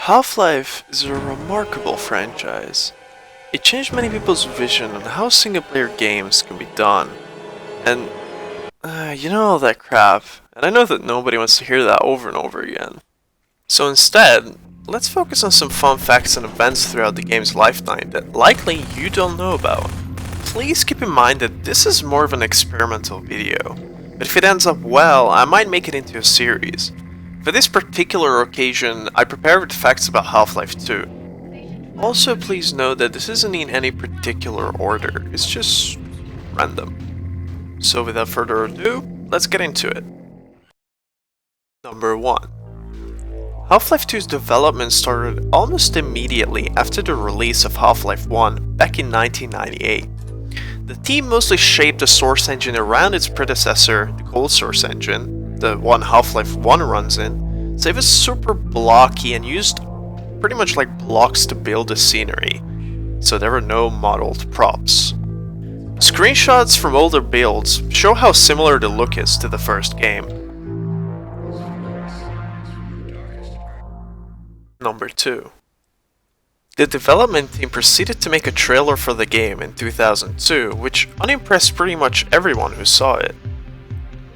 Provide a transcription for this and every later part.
Half-Life is a remarkable franchise. It changed many people's vision on how single-player games can be done. And, you know all that crap, and I know that nobody wants to hear that over and over again. So instead, let's focus on some fun facts and events throughout the game's lifetime that likely you don't know about. Please keep in mind that this is more of an experimental video, but if it ends up well, I might make it into a series. For this particular occasion, I prepared facts about Half-Life 2. Also, please note that this isn't in any particular order, it's just random. So without further ado, let's get into it. Number 1. Half-Life 2's development started almost immediately after the release of Half-Life 1 back in 1998. The team mostly shaped the source engine around its predecessor, the Cold Source engine, the one Half-Life 1 runs in, so it was super blocky and used pretty much like blocks to build the scenery, so there were no modeled props. Screenshots from older builds show how similar the look is to the first game. Number 2. The development team proceeded to make a trailer for the game in 2002, which unimpressed pretty much everyone who saw it.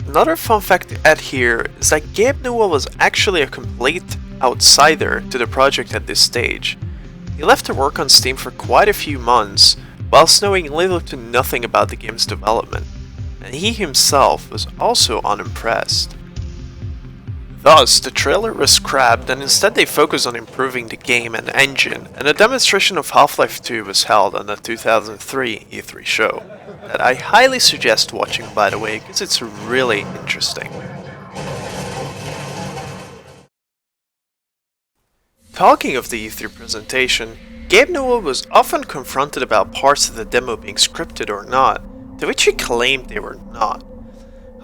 Another fun fact to add here is that Gabe Newell was actually a complete outsider to the project at this stage. He left to work on Steam for quite a few months, whilst knowing little to nothing about the game's development, and he himself was also unimpressed. Thus, the trailer was scrapped and instead they focused on improving the game and engine, and a demonstration of Half-Life 2 was held on the 2003 E3 show, that I highly suggest watching by the way, because it's really interesting. Talking of the E3 presentation, Gabe Newell was often confronted about parts of the demo being scripted or not, to which he claimed they were not.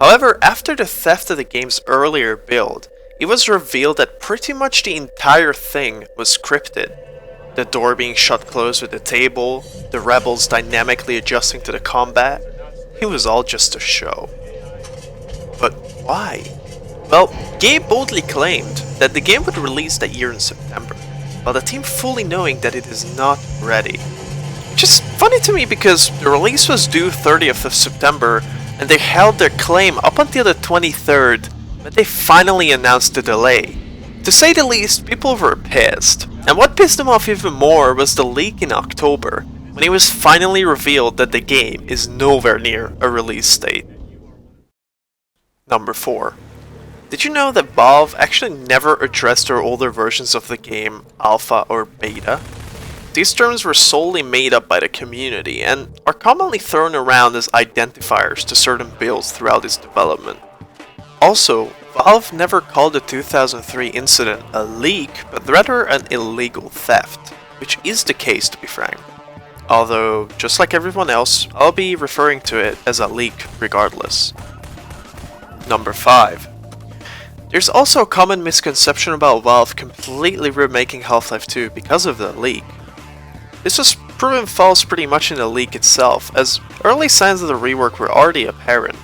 However, after the theft of the game's earlier build, it was revealed that pretty much the entire thing was scripted. The door being shut closed with the table, the rebels dynamically adjusting to the combat, it was all just a show. But why? Well, Gabe boldly claimed that the game would release that year in September, while the team fully knowing that it is not ready. Which is funny to me because the release was due 30th of September, and they held their claim up until the 23rd, but they finally announced the delay. To say the least, people were pissed, and what pissed them off even more was the leak in October, when it was finally revealed that the game is nowhere near a release date. Number 4. Did you know that Valve actually never addressed their older versions of the game alpha or beta? These terms were solely made up by the community and are commonly thrown around as identifiers to certain builds throughout its development. Also, Valve never called the 2003 incident a leak, but rather an illegal theft, which is the case to be frank. Although, just like everyone else, I'll be referring to it as a leak regardless. Number 5. There's also a common misconception about Valve completely remaking Half-Life 2 because of the leak. This was proven false pretty much in the leak itself, as early signs of the rework were already apparent.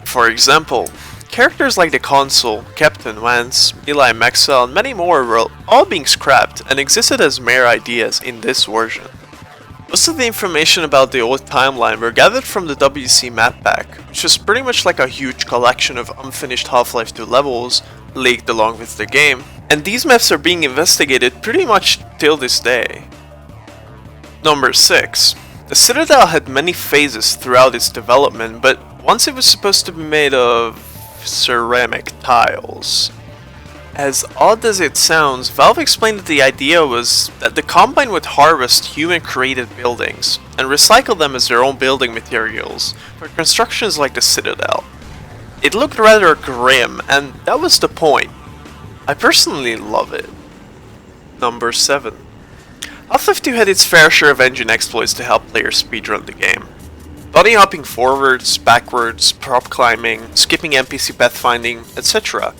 For example, characters like the Consul, Captain Vance, Eli Maxwell, and many more were all being scrapped and existed as mere ideas in this version. Most of the information about the old timeline were gathered from the WC map pack, which was pretty much like a huge collection of unfinished Half-Life 2 levels leaked along with the game, and these maps are being investigated pretty much till this day. Number 6. The Citadel had many phases throughout its development, but once it was supposed to be made of ceramic tiles. As odd as it sounds, Valve explained that the idea was that the Combine would harvest human-created buildings and recycle them as their own building materials for constructions like the Citadel. It looked rather grim, and that was the point. I personally love it. Number 7. Half-Life 2 had its fair share of engine exploits to help players speedrun the game. Bunny hopping forwards, backwards, prop climbing, skipping NPC pathfinding, etc.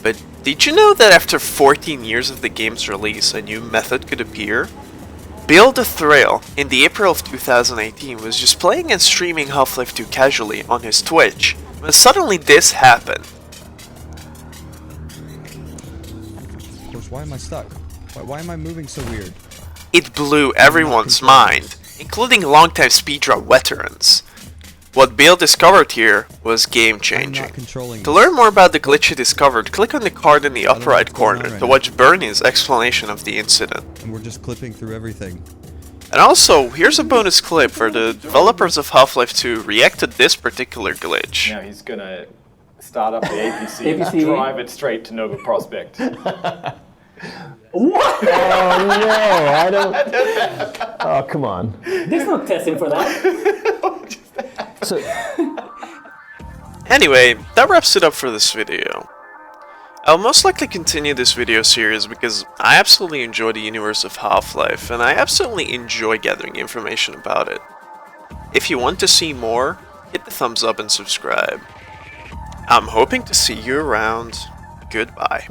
But did you know that after 14 years of the game's release, a new method could appear? Bill the Thrill, in the April of 2018, was just playing and streaming Half-Life 2 casually on his Twitch, when suddenly this happened. Coach, why am I stuck? Why am I moving so weird? It blew everyone's mind, including longtime speedrun veterans. What Bill discovered here was game-changing. To learn more about the glitch he discovered, click on the card in the upper right corner to watch Bernie's explanation of the incident. And we're just clipping through everything. And also, here's a bonus clip where the developers of Half-Life 2 react to this particular glitch. Now he's gonna start up the APC and drive it straight to Nova Prospect. What? Oh no, I don't... Oh, come on. There's no testing for that. So, Anyway, that wraps it up for this video. I'll most likely continue this video series because I absolutely enjoy the universe of Half-Life, and I absolutely enjoy gathering information about it. If you want to see more, hit the thumbs up and subscribe. I'm hoping to see you around. Goodbye.